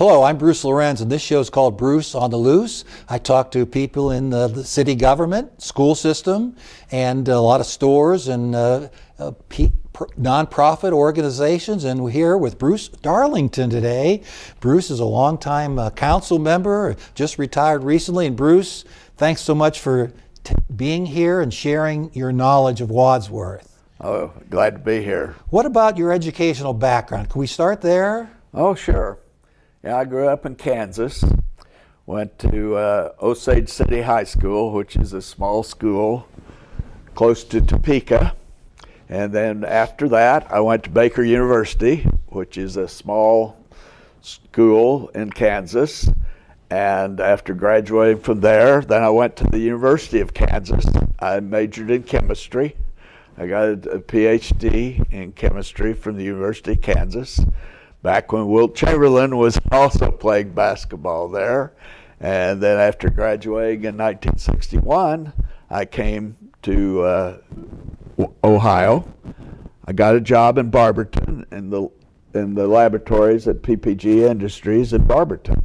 Hello, I'm Bruce Lorincz, and this show is called Bruce on the Loose. I talk to people in the city government, school system, and a lot of stores and nonprofit organizations. And we're here with Bruce Darlington today. Bruce is a longtime council member, just retired recently. And Bruce, thanks so much for being here and sharing your knowledge of Wadsworth. Oh, glad to be here. What about your educational background? Can we start there? Oh, sure. Yeah, I grew up in Kansas, went to Osage City High School, which is a small school close to Topeka. And then after that, I went to Baker University, which is a small school in Kansas. And after graduating from there, then I went to the University of Kansas. I majored in chemistry. I got a PhD in chemistry from the University of Kansas, back when Wilt Chamberlain was also playing basketball there. And then after graduating in 1961, I came to Ohio. I got a job in Barberton in the laboratories at PPG Industries in Barberton.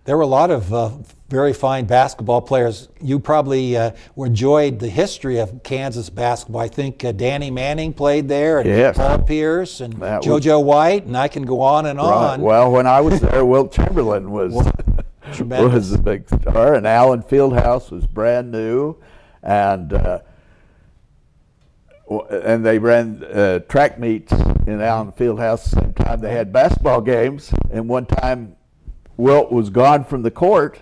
There were a lot of very fine basketball players. You probably enjoyed the history of Kansas basketball. I think Danny Manning played there, and yes. Paul Pierce, and JoJo White, and I can go on and on. Well, when I was there, Wilt Chamberlain was a big star, and Allen Fieldhouse was brand new, and they ran track meets in Allen Fieldhouse. At the same time they had basketball games, and one time Wilt was gone from the court,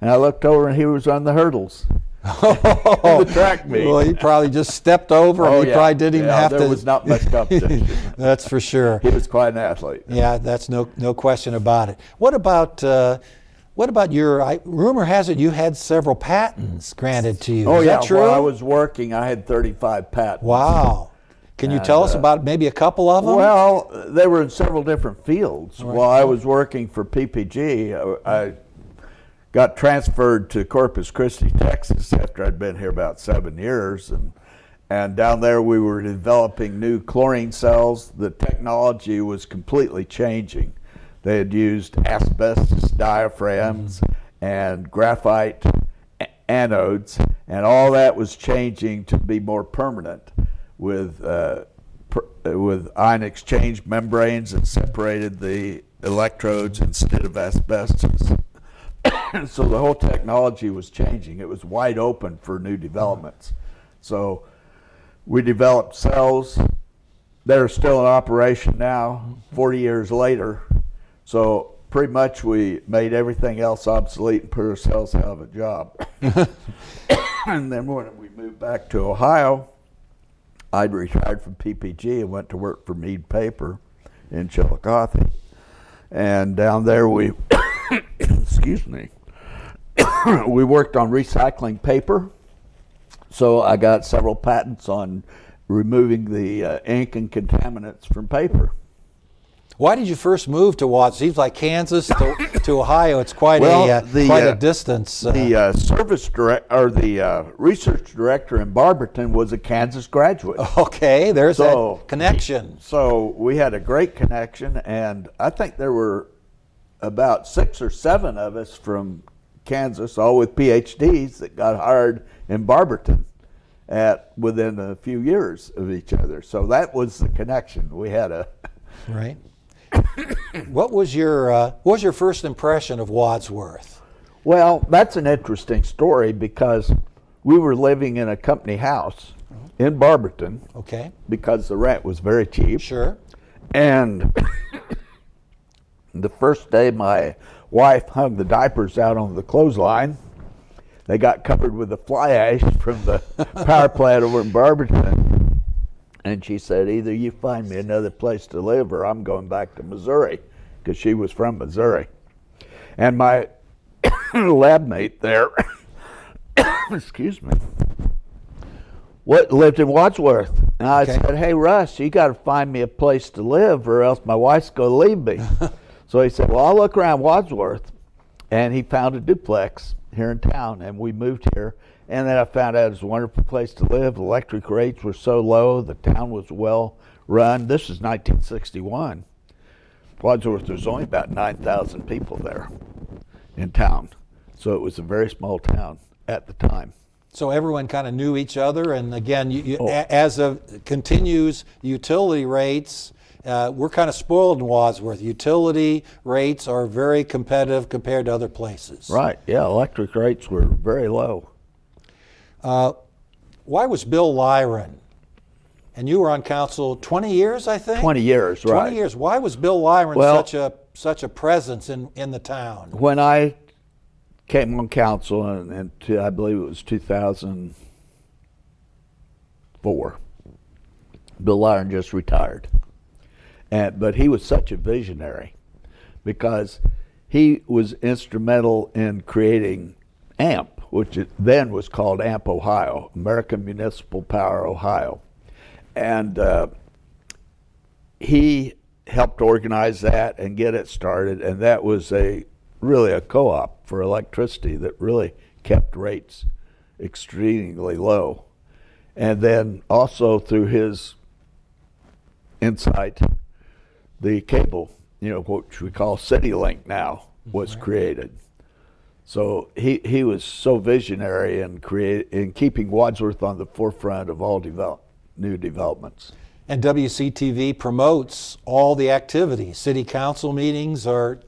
and I looked over and he was on the hurdles. The track meet. Well, he probably just stepped over, and he probably didn't even have to. There was not much competition. That's for sure. He was quite an athlete. Yeah, that's no question about it. What about your? Rumor has it you had several patents granted to you. Oh, Is yeah. that true? While I was working, I had 35 patents. Wow. Can you tell us about maybe a couple of them? Well, they were in several different fields. Right. While I was working for PPG, I got transferred to Corpus Christi, Texas, after I'd been here about 7 years. And down there we were developing new chlorine cells. The technology was completely changing. They had used asbestos diaphragms and graphite anodes, and all that was changing to be more permanent with ion exchange membranes that separated the electrodes instead of asbestos. So the whole technology was changing. It was wide open for new developments. So we developed cells that are still in operation now, 40 years later. So pretty much we made everything else obsolete and put ourselves out of a job. And then when we moved back to Ohio, I'd retired from PPG and went to work for Mead Paper in Chillicothe. And down there we, we worked on recycling paper. So I got several patents on removing the ink and contaminants from paper. Why did you first move to Watts? Seems like Kansas to Ohio. It's quite a distance. The service director, or the research director in Barberton, was a Kansas graduate. Okay, there's that connection. So we had a great connection, and I think there were about 6 or 7 of us from Kansas, all with PhDs, that got hired in Barberton within a few years of each other. So that was the connection. We had a right. What was your first impression of Wadsworth? Well, that's an interesting story because we were living in a company house in Barberton. Okay. Because the rent was very cheap. Sure. And the first day my wife hung the diapers out on the clothesline, they got covered with the fly ash from the power plant over in Barberton. And she said, either you find me another place to live or I'm going back to Missouri, because she was from Missouri. And my lab mate there, excuse me, lived in Wadsworth. And I said, hey, Russ, you got to find me a place to live or else my wife's going to leave me. So he said, well, I'll look around Wadsworth. And he found a duplex here in town, and we moved here. And then I found out it was a wonderful place to live. Electric rates were so low. The town was well run. This is 1961. Wadsworth, there's only about 9,000 people there in town. So it was a very small town at the time. So everyone kind of knew each other, and again, as of continues utility rates, we're kind of spoiled in Wadsworth. Utility rates are very competitive compared to other places. Right, yeah, electric rates were very low. Why was Bill Lyron, and you were on council 20 years, I think? 20 years, right. 20 years. Why was Bill Lyron Well, such a presence in the town? When I came on council, and I believe it was 2004, Bill Lyron just retired. But he was such a visionary because he was instrumental in creating AMP, which then was called AMP Ohio, American Municipal Power Ohio. And he helped organize that and get it started, and that was really a co-op for electricity that really kept rates extremely low. And then also through his insight, the cable, which we call CityLink now, was created. So he was so visionary in keeping Wadsworth on the forefront of all new developments. And WCTV promotes all the activities. City council meetings are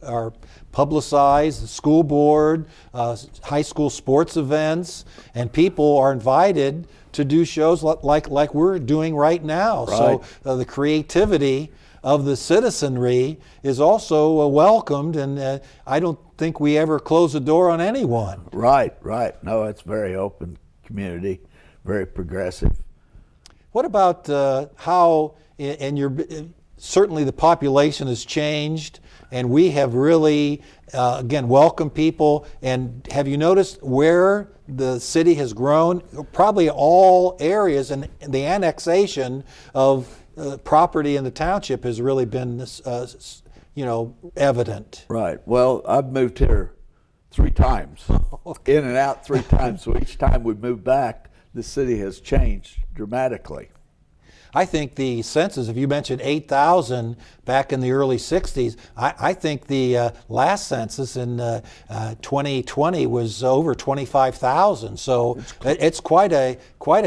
publicized, the school board, high school sports events, and people are invited to do shows like we're doing right now. Right. So the creativity of the citizenry is also welcomed, and I don't think we ever close the door on anyone. Right. No, it's very open community, very progressive. What about how, certainly the population has changed, and we have really, again, welcomed people. And have you noticed where the city has grown? Probably all areas, and the annexation of property in the township has really been, evident. Right. Well, I've moved here 3 times, in and out 3 times. So each time we moved back, the city has changed dramatically. I think the census, if you mentioned 8,000 back in the early 60s, I think the last census in 2020 was over 25,000. So it's quite a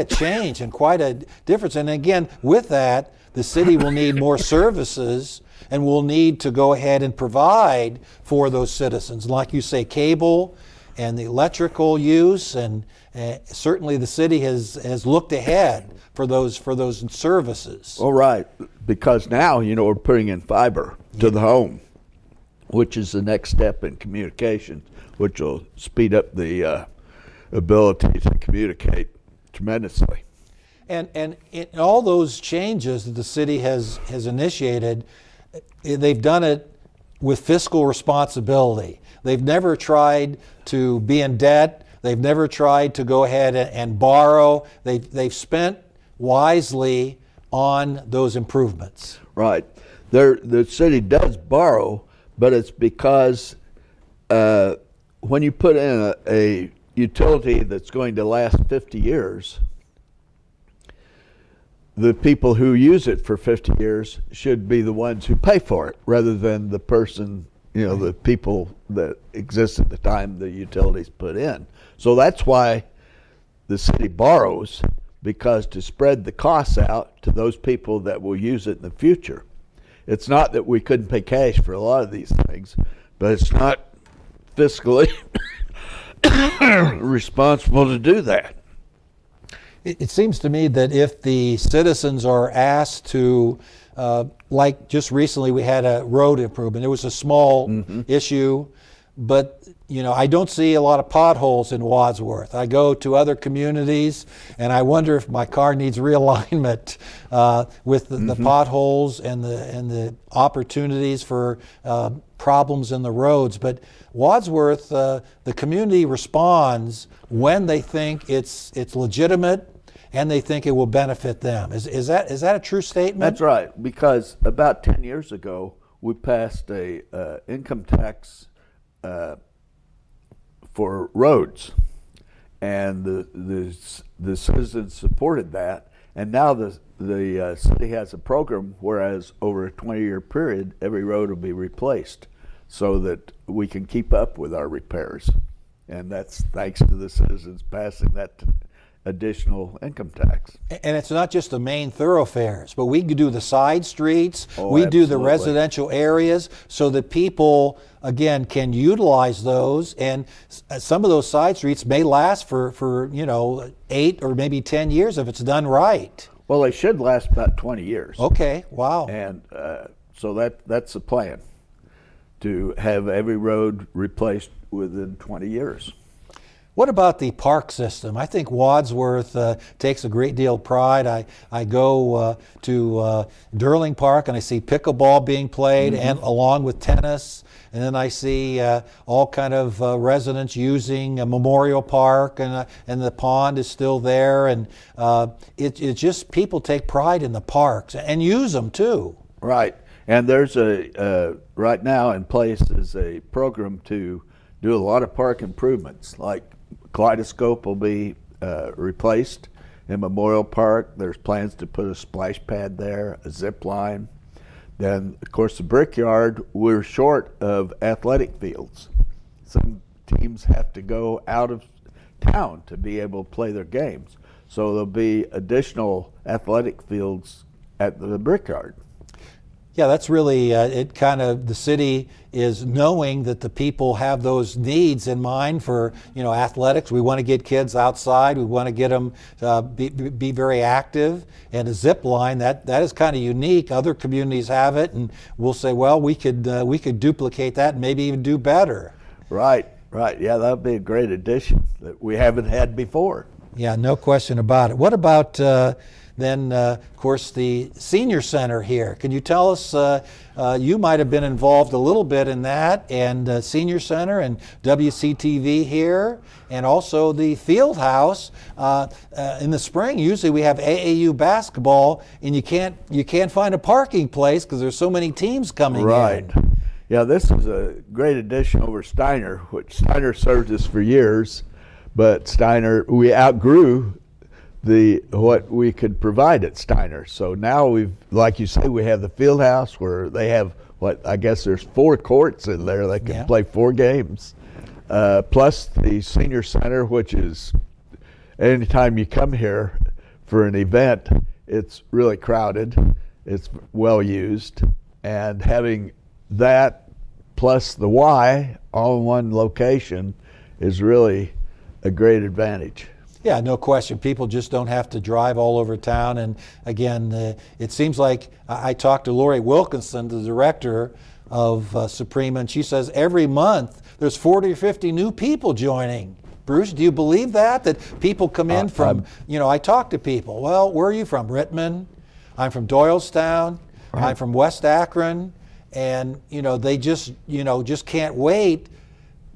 change and quite a difference. And again, with that, the city will need more services and will need to go ahead and provide for those citizens. Like you say, cable and the electrical use, and certainly the city has looked ahead for those services. All right, because now we're putting in fiber to the home, which is the next step in communication, which will speed up the ability to communicate tremendously. And in all those changes that the city has initiated, they've done it with fiscal responsibility. They've never tried to be in debt. They've never tried to go ahead and borrow. They've spent wisely on those improvements. Right. The city does borrow, but it's because when you put in a utility that's going to last 50 years, the people who use it for 50 years should be the ones who pay for it, rather than the person, the people that exist at the time the utilities put in. So that's why the city borrows, because to spread the costs out to those people that will use it in the future. It's not that we couldn't pay cash for a lot of these things, but it's not fiscally responsible to do that. It seems to me that if the citizens are asked to, like just recently we had a road improvement. It was a small issue, but I don't see a lot of potholes in Wadsworth. I go to other communities and I wonder if my car needs realignment with the potholes and the opportunities for problems in the roads. But Wadsworth, the community responds when they think it's legitimate and they think it will benefit them. Is that a true statement? That's right, because about 10 years ago, we passed a income tax for roads, and the citizens supported that, And now the city has a program, whereas over a 20-year period, every road will be replaced so that we can keep up with our repairs. And that's thanks to the citizens passing that additional income tax. And it's not just the main thoroughfares, but we do the side streets, we do the absolutely. residential areas, so that people, again, can utilize those. And some of those side streets may last for 8 or maybe 10 years if it's done right. Well, they should last about 20 years. Okay, wow. And so that's the plan, to have every road replaced within 20 years. What about the park system? I think Wadsworth takes a great deal of pride. I go to Darlington Park and I see pickleball being played, and along with tennis. And then I see all kind of residents using a Memorial Park, and the pond is still there. And it's just people take pride in the parks and use them too. Right. And there's right now in place is a program to do a lot of park improvements, like Kaleidoscope will be replaced in Memorial Park. There's plans to put a splash pad there, a zip line. Then, of course, the Brickyard, we're short of athletic fields. Some teams have to go out of town to be able to play their games. So there'll be additional athletic fields at the Brickyard. Yeah, that's really it. Kind of the city is knowing that the people have those needs in mind for athletics. We want to get kids outside. We want to get them be very active. And a zip line that is kind of unique. Other communities have it, and we'll say, well, we could duplicate that and maybe even do better. Right. Yeah, that would be a great addition that we haven't had before. Yeah, no question about it. What about then, of course, the senior center here? Can you tell us, you might have been involved a little bit in that, and senior center and WCTV here, and also the field house. In the spring, usually we have AAU basketball, and you can't find a parking place because there's so many teams coming in. Right. Yeah, this is a great addition over Steiner, which Steiner served us for years, but Steiner, we outgrew what we could provide at Steiner. So now like you say, we have the field house where they have I guess there's 4 courts in there. They can play 4 games. Plus the senior center, which is anytime you come here for an event, it's really crowded. It's well used, and having that plus the Y all in one location is really a great advantage. Yeah, no question. People just don't have to drive all over town. And again, it seems like I talked to Lori Wilkinson, the director of Supreme, and she says every month there's 40 or 50 new people joining. Bruce, do you believe that people come in from, I talk to people, well, where are you from? Rittman? I'm from Doylestown. Right. I'm from West Akron. And, they just can't wait,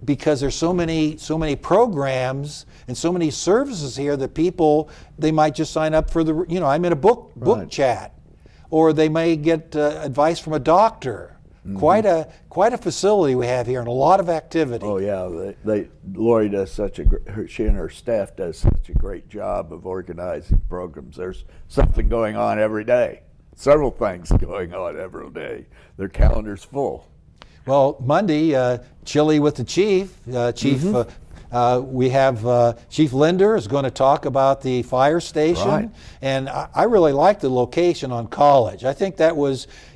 because there's so many programs and so many services here that people, they might just sign up for I'm in a book chat, or they may get advice from a doctor. Mm-hmm. Quite a facility we have here, and a lot of activity. Oh yeah, Lori does she and her staff does such a great job of organizing programs. There's something going on every day, several things going on every day. Their calendar's full. Well, Monday, Chili with the Chief. We have Chief Linder is going to talk about the fire station. Right. And I really like the location on College. I think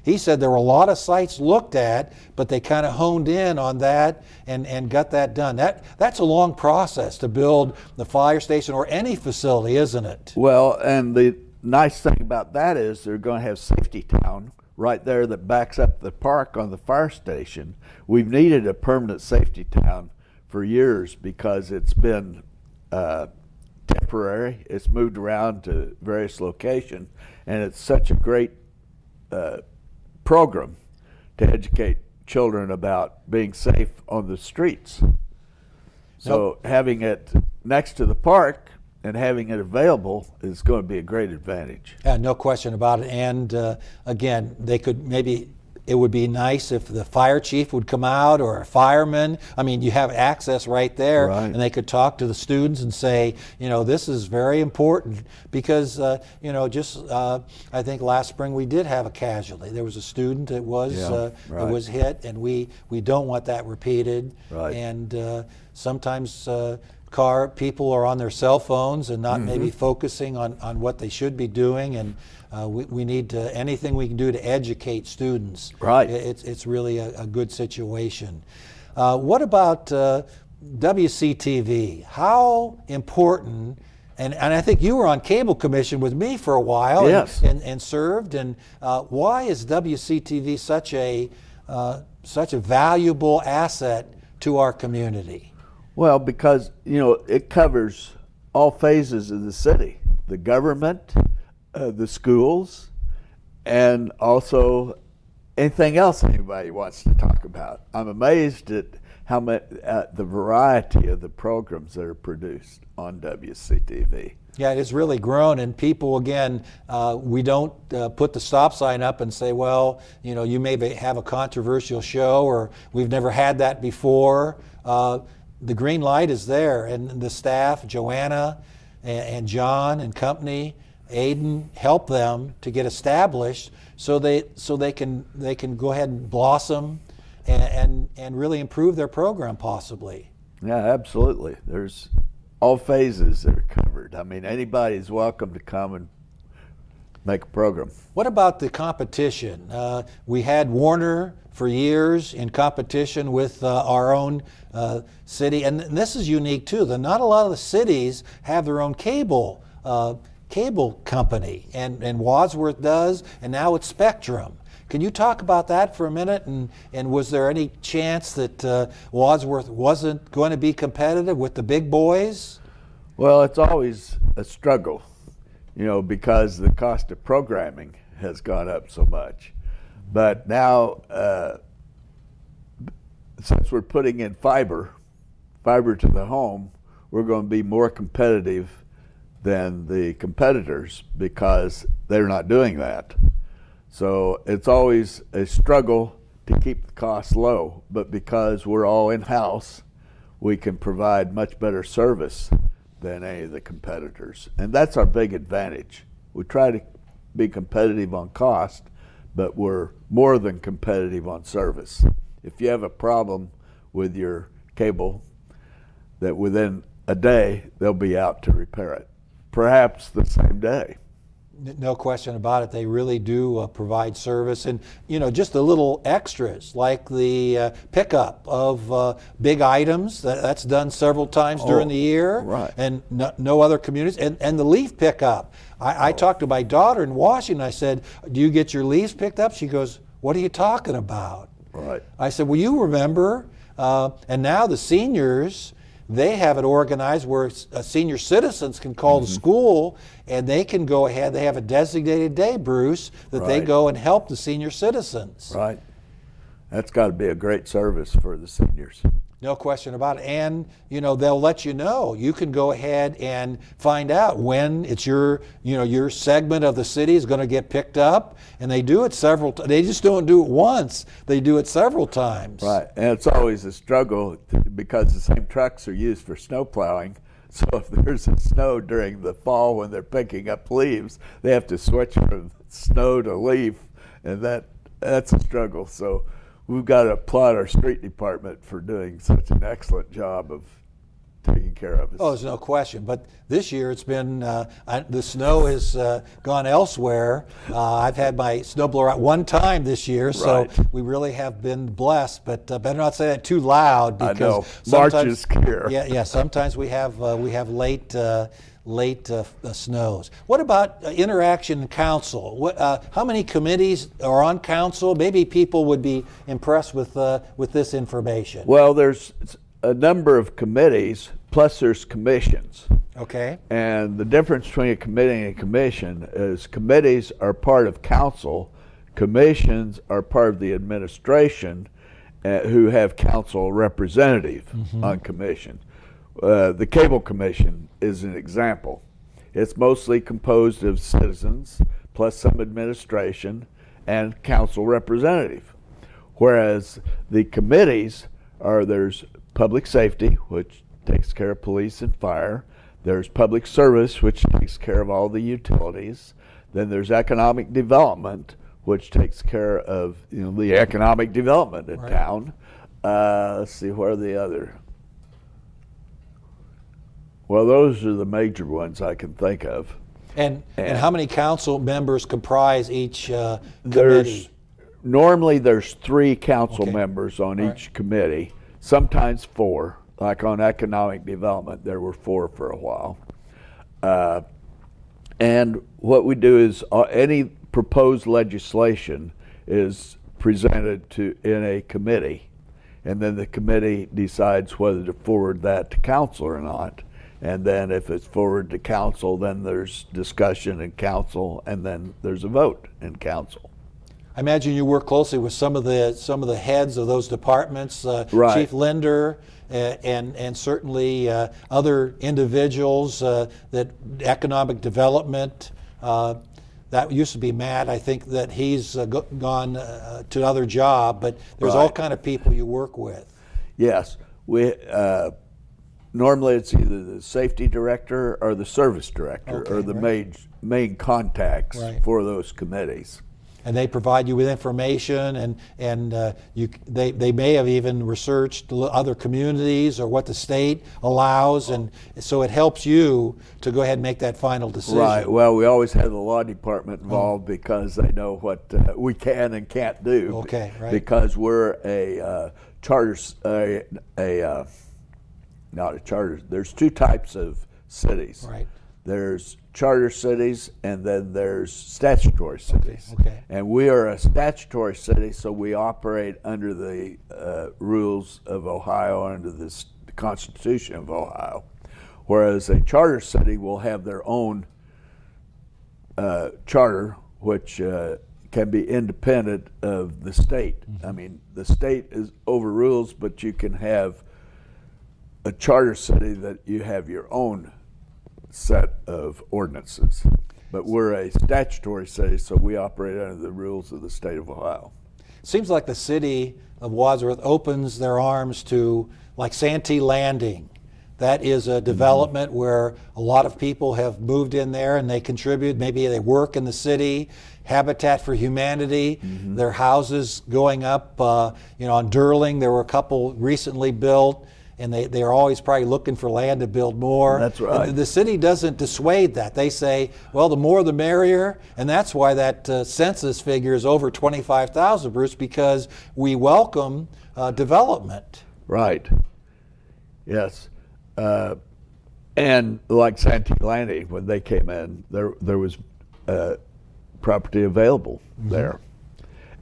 he said there were a lot of sites looked at, but they kind of honed in on that and got that done. That's a long process to build the fire station or any facility, isn't it? Well, and the nice thing about that is they're going to have Safety Town right there that backs up the park on the fire station. We've needed a permanent safety town for years because it's been temporary. It's moved around to various locations, and it's such a great program to educate children about being safe on the streets. So having it next to the park and having it available is going to be a great advantage. Yeah, no question about it. And again, they could maybe it would be nice if the fire chief would come out, or a fireman. I mean, you have access right there, Right. and they could talk to the students and say, this is very important because, I think last spring we did have a casualty. There was a student that was right. was hit, and we don't want that repeated. Right. And sometimes people are on their cell phones and not maybe focusing on what they should be doing, and we need anything we can do to educate students. Right. It's really a good situation. What about WCTV? How important? And I think you were on cable commission with me for a while. Yes. and served. And why is WCTV such a valuable asset to our community? Well, because, it covers all phases of the city, the government, the schools, and also anything else anybody wants to talk about. I'm amazed at the variety of the programs that are produced on WCTV. Yeah, it's really grown, and people, again, we don't put the stop sign up and say, well, you may have a controversial show, or we've never had that before. The green light is there, and the staff, Joanna and John and company, Aiden, help them to get established so they can go ahead and blossom and really improve their program possibly. Yeah, absolutely. There's all phases that are covered. I mean, anybody's welcome to come and make a program. What about the competition? We had Warner for years in competition with our own city, and this is unique too. Not a lot of the cities have their own cable company, and Wadsworth does, and now it's Spectrum. Can you talk about that for a minute? And was there any chance that Wadsworth wasn't going to be competitive with the big boys? Well, it's always a struggle, because the cost of programming has gone up so much. But now, since we're putting in fiber to the home, we're going to be more competitive than the competitors because they're not doing that. So it's always a struggle to keep the costs low, but because we're all in-house, we can provide much better service than any of the competitors. And that's our big advantage. We try to be competitive on cost, but we're more than competitive on service. If you have a problem with your cable, that within a day, they'll be out to repair it, perhaps the same day. No question about it. They really do provide service, and just the little extras like the pickup of big items that's done several times during the year, right. And no other communities, and the leaf pickup. I talked to my daughter in Washington. I said, "Do you get your leaves picked up?" She goes, "What are you talking about?" Right. I said, "Well, you remember," and now the seniors. They have it organized where senior citizens can call the school and they can go ahead. They have a designated day, Bruce, that they go and help the senior citizens. Right. That's got to be a great service for the seniors. No question about it. And, they'll let you know. You can go ahead and find out when it's your segment of the city is going to get picked up. And they do it several times. They just don't do it once. They do it several times. Right. And it's always a struggle because the same trucks are used for snow plowing. So if there's a snow during the fall when they're picking up leaves, they have to switch from snow to leaf. And that's a struggle. So we've got to applaud our street department for doing such an excellent job of taking care of us. Oh, there's no question. But this year it's been, the snow has gone elsewhere. I've had my snowblower out one time this year, so we really have been blessed. But better not say that too loud because I know. March is here. Yeah. Sometimes we have late snows. What about interaction in council? How many committees are on council? Maybe people would be impressed with this information. Well, there's a number of committees, plus there's commissions. Okay. And the difference between a committee and a commission is committees are part of council, commissions are part of the administration who have council representative on commission. The Cable Commission is an example. It's mostly composed of citizens plus some administration and council representative. Whereas the committees there's public safety, which takes care of police and fire. There's public service, which takes care of all the utilities. Then there's economic development, which takes care of the economic development in town. Let's see, where are the other? Well, those are the major ones I can think of. And how many council members comprise each committee? Normally there's 3 council members on each committee, sometimes 4. Like on economic development, there were 4 for a while. And what we do is any proposed legislation is presented in a committee, and then the committee decides whether to forward that to council or not. And then if it's forwarded to council, then there's discussion in council, and then there's a vote in council. I imagine you work closely with some of the heads of those departments, Right. Chief Linder, and certainly other individuals that economic development. That used to be Matt. I think that he's gone to another job, but there's all kind of people you work with. Yes, we normally it's either the safety director or the service director or the main contacts for those committees. And they provide you with information, and they may have even researched other communities or what the state allows, and so it helps you to go ahead and make that final decision. Right. Well, we always have the law department involved because they know what we can and can't do. Okay. Right. Because we're a charter, not a charter. There's 2 types of cities. Right. There's charter cities, and then there's statutory cities. Okay. And we are a statutory city, so we operate under the rules of Ohio, under the Constitution of Ohio. Whereas a charter city will have their own charter, which can be independent of the state. Mm-hmm. I mean, the state overrules, but you can have a charter city that you have your own set of ordinances. But we're a statutory city, so we operate under the rules of the state of Ohio. Seems like the city of Wadsworth opens their arms to, like, Santee Landing. That is a development where a lot of people have moved in there and they contribute. Maybe they work in the city. Habitat for Humanity, their houses going up. On Darlington, there were a couple recently built, and they are always probably looking for land to build more. That's right. The city doesn't dissuade that. They say, well, the more the merrier, and that's why that census figure is over 25,000, Bruce, because we welcome development. Right. Yes. And like Santee Landing, when they came in, there was property available there.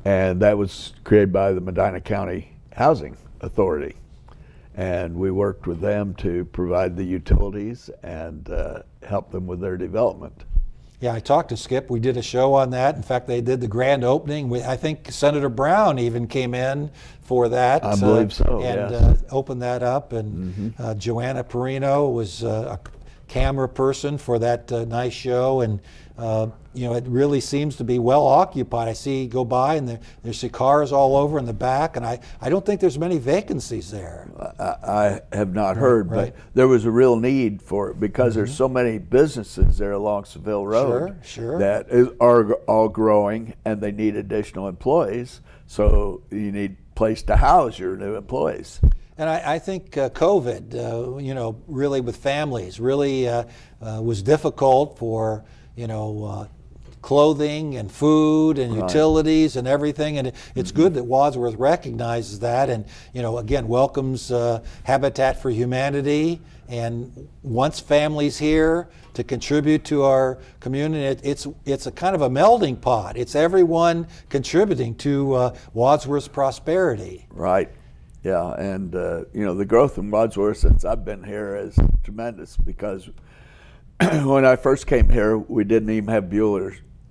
And that was created by the Medina County Housing Authority. And we worked with them to provide the utilities and help them with their development. Yeah, I talked to Skip. We did a show on that. In fact, they did the grand opening. I think Senator Brown even came in for that. I believe so, and yes. Opened that up. And Joanna Perino was a camera person for that nice show. And it really seems to be well occupied. I see go by and there's cars all over in the back, and I don't think there's many vacancies there. I have not heard, but there was a real need for it because there's so many businesses there along Seville Road that are all growing, and they need additional employees. So you need a place to house your new employees. And I think COVID, really with families, really was difficult for, clothing and food and utilities and everything. And it's good that Wadsworth recognizes that and, again, welcomes Habitat for Humanity and wants families here to contribute to our community. It's a kind of a melding pot. It's everyone contributing to Wadsworth's prosperity. Right. Yeah, and the growth in Wadsworth since I've been here is tremendous because when I first came here, we didn't even have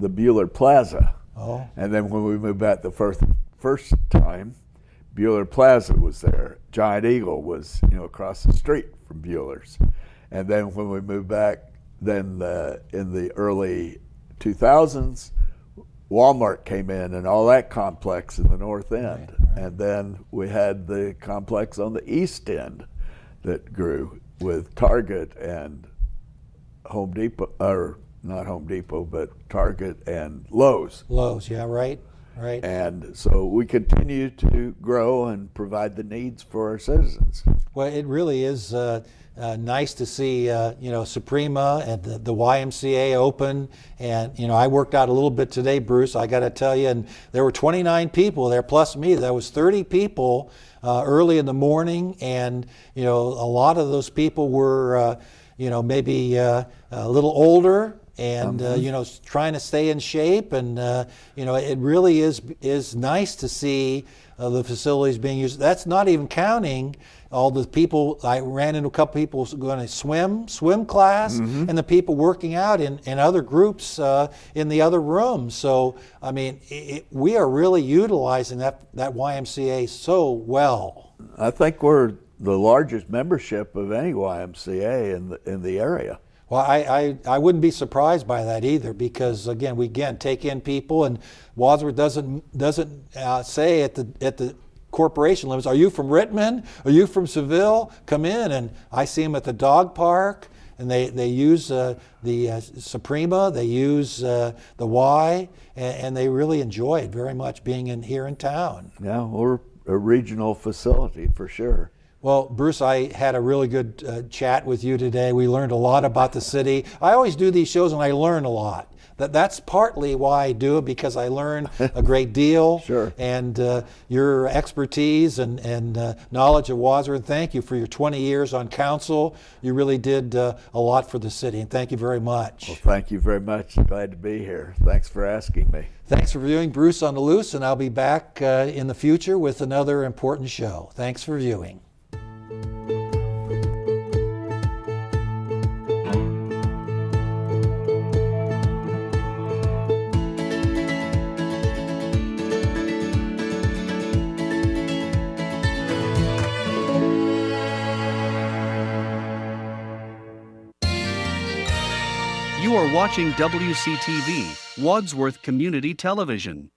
the Bueller Plaza. Oh. And then when we moved back the first time, Bueller Plaza was there. Giant Eagle was across the street from Bueller's. And then when we moved back, then in the early 2000s, Walmart came in and all that complex in the north end. Right. And then we had the complex on the east end that grew with Target and Home Depot, or not Home Depot, but Target and Lowe's. Lowe's, yeah, right. And so we continue to grow and provide the needs for our citizens. Well, it really is nice to see, Suprema and the YMCA open. And, I worked out a little bit today, Bruce, I got to tell you, and there were 29 people there, plus me. That was 30 people early in the morning. And, a lot of those people were, maybe a little older. And trying to stay in shape, and it really is nice to see the facilities being used. That's not even counting all the people. I ran into a couple people going to swim class, and the people working out in other groups in the other rooms. So I mean, we are really utilizing that YMCA so well. I think we're the largest membership of any YMCA in the area. Well, I wouldn't be surprised by that either, because again we take in people, and Wadsworth doesn't say at the corporation limits, are you from Richmond? Are you from Seville? Come in. And I see them at the dog park, and they use the Suprema, they use the Y, and they really enjoy it very much being here in town. Yeah, we're a regional facility for sure. Well, Bruce, I had a really good chat with you today. We learned a lot about the city. I always do these shows and I learn a lot. That's partly why I do it, because I learn a great deal. Sure. And your expertise and knowledge of Wadsworth, thank you for your 20 years on council. You really did a lot for the city, and thank you very much. Well, thank you very much. Glad to be here. Thanks for asking me. Thanks for viewing Bruce on the Loose, and I'll be back in the future with another important show. Thanks for viewing. You are watching WCTV, Wadsworth Community Television.